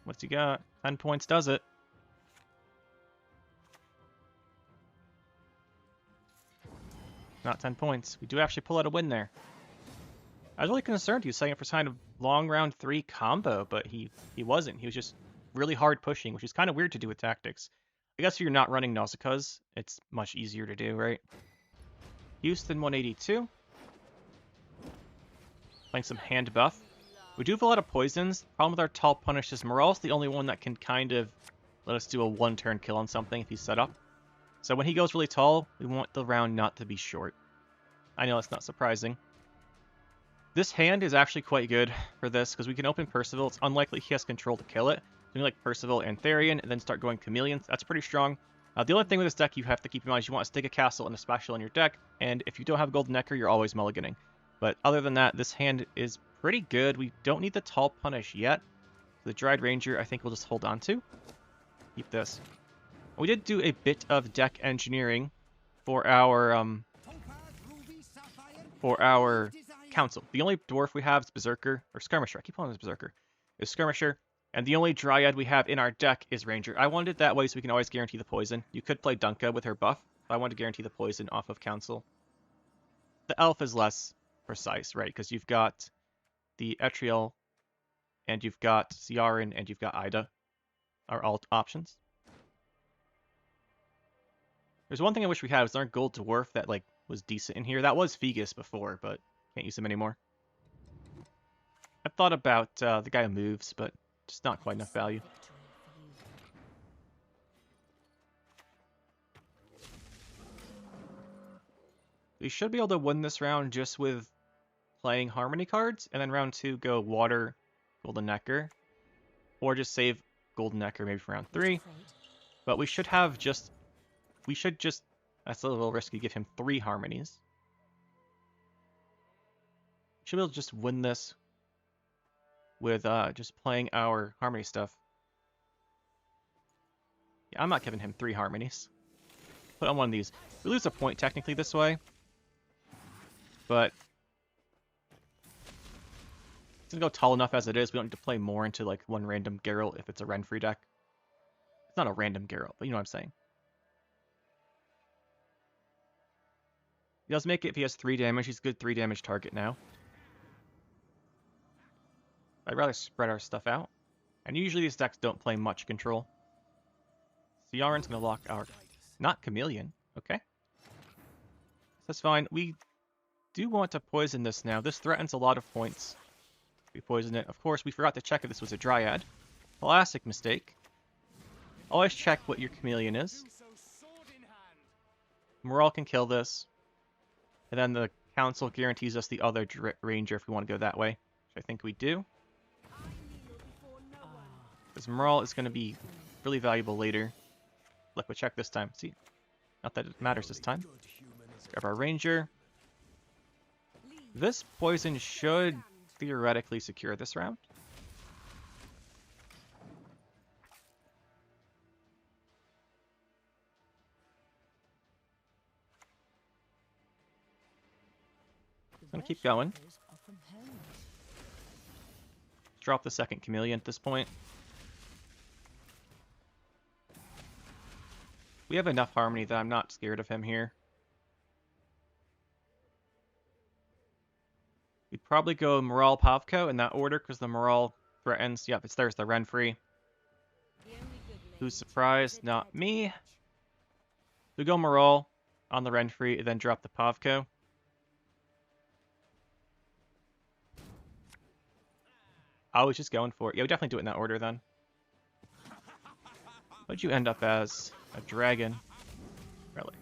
What's he got? 10 points does it. Not 10 points. We do actually pull out a win there. I was really concerned he was setting up for kind of long round 3 combo, but he wasn't. He was just really hard pushing, which is kind of weird to do with tactics. I guess if you're not running Nausicaa's, it's much easier to do, right? Houston 182. Playing some Handbuff. We do have a lot of poisons. Problem with our Tall Punish is Morale's the only one that can kind of let us do a 1-turn kill on something if he's set up. So when he goes really tall, we want the round not to be short. I know that's not surprising. This hand is actually quite good for this, because we can open Percival. It's unlikely he has control to kill it. So we like Percival and Therian, and then start going Chameleons. That's pretty strong. The only thing with this deck you have to keep in mind is you want to stick a castle and a special in your deck, and if you don't have Golden Necker, you're always mulliganing. But other than that, this hand is pretty good. We don't need the Tall Punish yet. The Dried Ranger, I think we'll just hold on to. Keep this. We did do a bit of deck engineering for our council. The only dwarf we have is Berserker, or Skirmisher. I keep calling this Berserker. Is Skirmisher, and the only Dryad we have in our deck is Ranger. I wanted it that way so we can always guarantee the poison. You could play Dunka with her buff, but I wanted to guarantee the poison off of council. The elf is less precise, right? Because you've got the Etriel, and you've got Ciaran, and you've got Ida, are all options. There's one thing I wish we had was our gold dwarf that like was decent in here. That was Fegus before, but can't use him anymore. I thought about the guy who moves, but just not quite enough value. We should be able to win this round just with playing Harmony cards, and then round 2 go Water, Golden Necker, or just save Golden Necker maybe for round 3. But we should have just... That's a little risky, give him 3 Harmonies. Should be able to just win this with just playing our Harmony stuff. Yeah, I'm not giving him 3 Harmonies. Put on one of these. We lose a point technically this way, but it's gonna go tall enough as it is. We don't need to play more into like one random Geralt if it's a Renfri deck. It's not a random Geralt, but you know what I'm saying. He does make it if he has 3 damage. He's a good 3 damage target now. I'd rather spread our stuff out. And usually these decks don't play much control. Ciaran's going to lock our... Not Chameleon. Okay. That's fine. We do want to poison this now. This threatens a lot of points. We poison it. Of course, we forgot to check if this was a Dryad. Classic mistake. Always check what your Chameleon is. Morale can kill this. And then the Council guarantees us the other ranger if we want to go that way, which I think we do. Because Morale is going to be really valuable later. Look, we'll check this time. See, not that it matters this time. Let's grab our ranger. This poison should theoretically secure this round. Gonna keep going. Drop the second chameleon at this point. We have enough harmony that I'm not scared of him here. We'd probably go Morale Pavko in that order because the Morale threatens. Yep, there's the Renfri. Who's surprised? Not me. We go Morale on the Renfri and then drop the Pavko. I was just going for it. Yeah, we definitely do it in that order then. What'd you end up as? A dragon. Relic.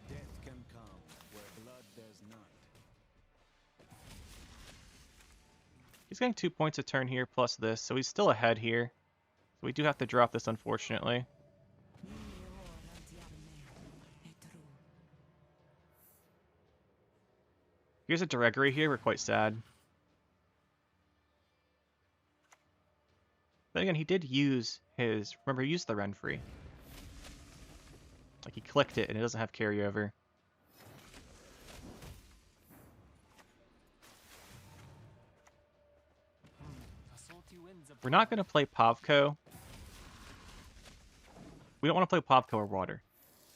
Death can come where blood does not. He's getting 2 points a turn here plus this, so he's still ahead here. So we do have to drop this, unfortunately. Here's a Directory here. We're quite sad. But again, he did use his... Remember, he used the Renfri. Like, he clicked it, and it doesn't have carryover. We're not going to play Pavko. We don't want to play Pavko or Water.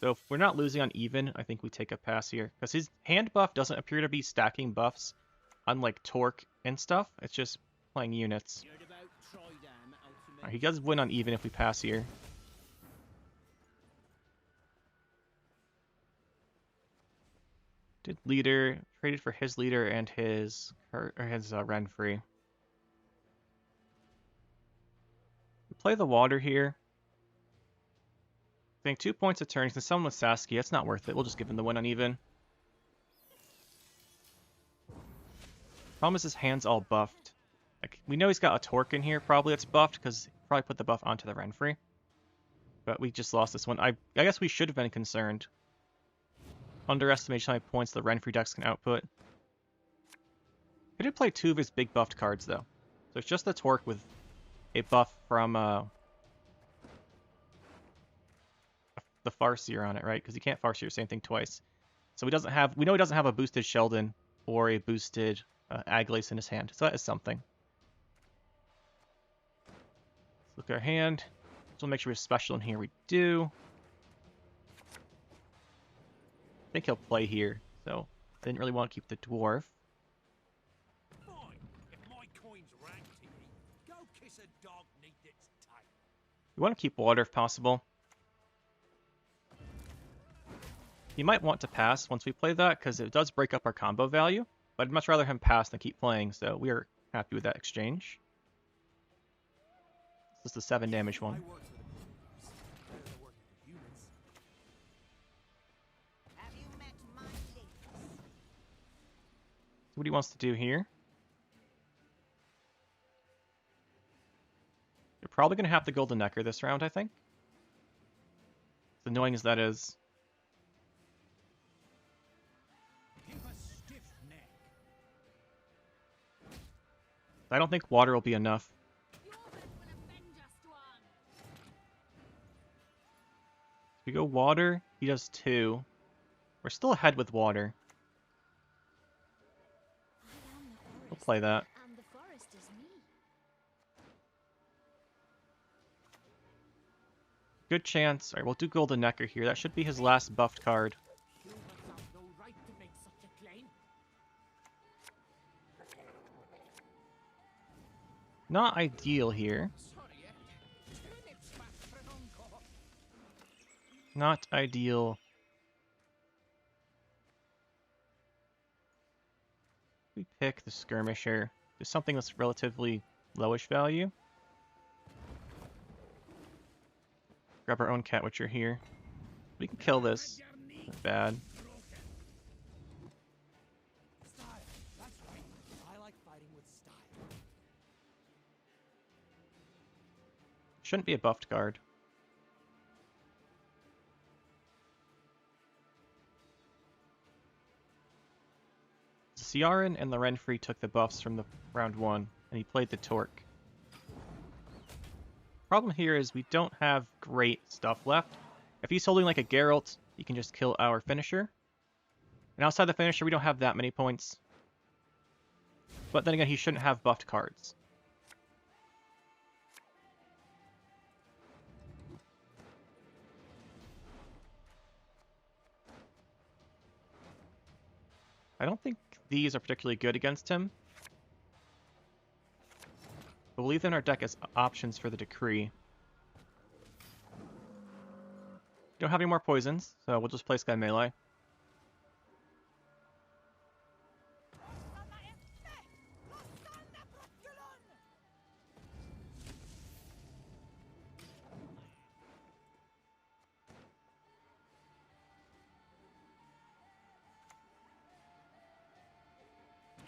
So if we're not losing on even, I think we take a pass here. Because his hand buff doesn't appear to be stacking buffs, unlike Torque and stuff. It's just playing units. Right, he does win on even if we pass here. Did leader, traded for his leader and his Renfri. We play the Water here. I think 2 points a turn. He's going to summon with Saskia. It's not worth it. We'll just give him the win on even. Problem is his hand's all buffed. Like, we know he's got a Torque in here probably that's buffed because he probably put the buff onto the Renfri. But we just lost this one. I guess we should have been concerned. Underestimated how many points the Renfri decks can output. He did play 2 of his big buffed cards though. So it's just the Torque with a buff from the Farseer on it, right? Because he can't Farseer the same thing twice. So he doesn't have... We know he doesn't have a boosted Sheldon or a boosted Aglace in his hand. So that is something. Let's look at our hand. So we'll make sure we have special in here. We do. I think he'll play here. So I didn't really want to keep the Dwarf. Fine. If my coin's rank to you, go kiss a dog neath its tail. We want to keep Water if possible. You might want to pass once we play that, because it does break up our combo value. But I'd much rather him pass than keep playing, so we are happy with that exchange. This is the 7 damage one. So what he wants to do here. You're probably going to have the Golden Necker this round, I think. As annoying as that is. I don't think Water will be enough. If we go Water, he does 2. We're still ahead with Water. We'll play that. Good chance. Alright, we'll do Golden Necker here. That should be his last buffed card. Not ideal here. Not ideal. We pick the Skirmisher. Just something that's relatively lowish value. Grab our own Cat Witcher here. We can kill this. Not bad. Style. That's right. I like fighting with style. Shouldn't be a buffed card. Ciaran and the Renfri took the buffs from the round 1, and he played the Torque. Problem here is we don't have great stuff left. If he's holding like a Geralt, he can just kill our finisher. And outside the finisher, we don't have that many points. But then again, he shouldn't have buffed cards. I don't think these are particularly good against him. But we'll leave them in our deck as options for the Decree. Don't have any more poisons, so we'll just play Sky Melee.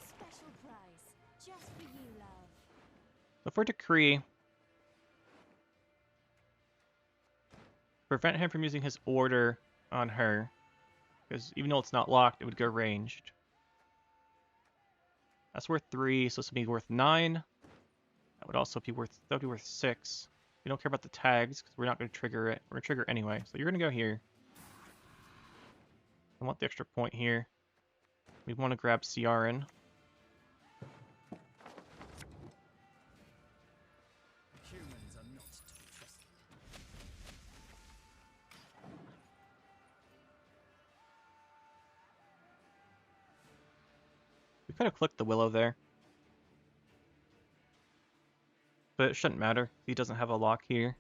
Special prize, just for you, love. So for Decree, prevent him from using his order on her, because even though it's not locked, it would go ranged. That's worth 3, so this would be worth 9. That would also be worth 6. We don't care about the tags because we're not going to trigger it. We're going to trigger anyway. So you're going to go here. I want the extra point here. We want to grab Ciaran. Humans are not to be trusted. We could have clicked the Willow there. But it shouldn't matter. He doesn't have a lock here.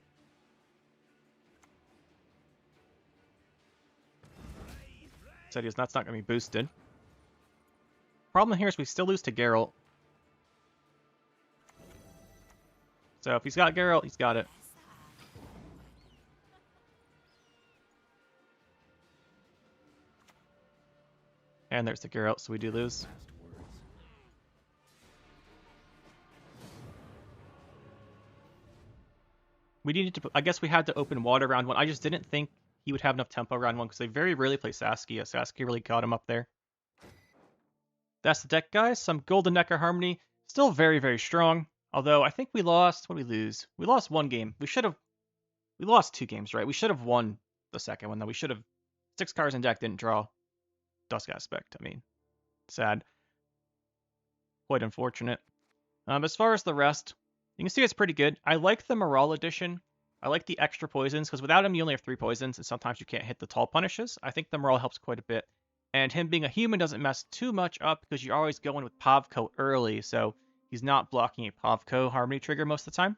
Said that's not going to be boosted. Problem here is we still lose to Geralt. So if he's got Geralt, he's got it. And there's the Geralt, so we do lose. We needed to, I guess we had to open water round 1. I just didn't think he would have enough tempo round 1 because they very rarely play Saskia. Saskia really got him up there. That's the deck, guys. Some Golden Necker Harmony. Still very, very strong. Although I think we lost, what did we lose? We lost 1 game. We lost 2 games, right? We should have won the second one, though. We should have, 6 cards in deck didn't draw. Dusk Aspect, I mean. Sad. Quite unfortunate. As far as the rest, you can see it's pretty good. I like the Morale Edition. I like the extra poisons, because without him, you only have 3 poisons, and sometimes you can't hit the tall punishes. I think the Morale helps quite a bit. And him being a human doesn't mess too much up, because you're always going with Pavko early, so he's not blocking a Pavko Harmony trigger most of the time.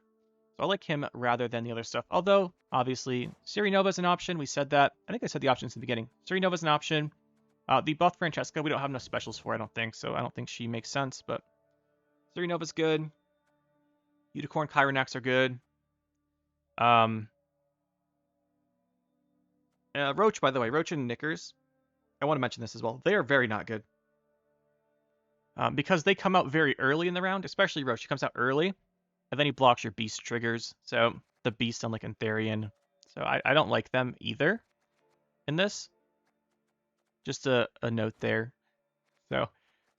So I like him rather than the other stuff. Although, obviously, Ciri Nova is an option. We said that. I think I said the options in the beginning. Ciri Nova is an option. The buff Francesca, we don't have enough specials for, I don't think, so I don't think she makes sense, but Ciri Nova's good. Unicorn Kyrenax are good. Roach, by the way, Roach and Knickers, I want to mention this as well. They are very not good. Because they come out very early in the round, especially Roach. He comes out early, and then he blocks your beast triggers. So the beast on like Antherian. So I don't like them either in this. Just a note there. So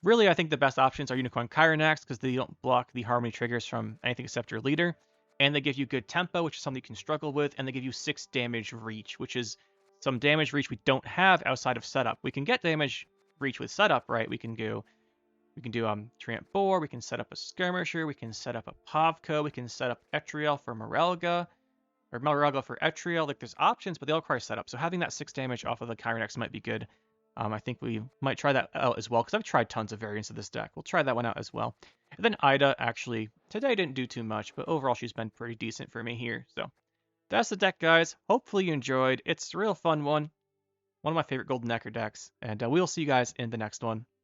really, I think the best options are Unicorn Kyrenax because they don't block the Harmony triggers from anything except your leader. And they give you good tempo, which is something you can struggle with. And they give you 6 damage reach, which is some damage reach we don't have outside of setup. We can get damage reach with setup, right? We can do Treant Boar, we can set up a Skirmisher, we can set up a Pavko, we can set up Etriel for Morelga, or Morelga for Etriel. Like, there's options, but they all require setup. So having that 6 damage off of the Kyrenax might be good. I think we might try that out as well, because I've tried tons of variants of this deck. We'll try that one out as well. And then Ida, actually, today didn't do too much, but overall she's been pretty decent for me here. So that's the deck, guys. Hopefully you enjoyed. It's a real fun one. One of my favorite Golden Necker decks. And we'll see you guys in the next one.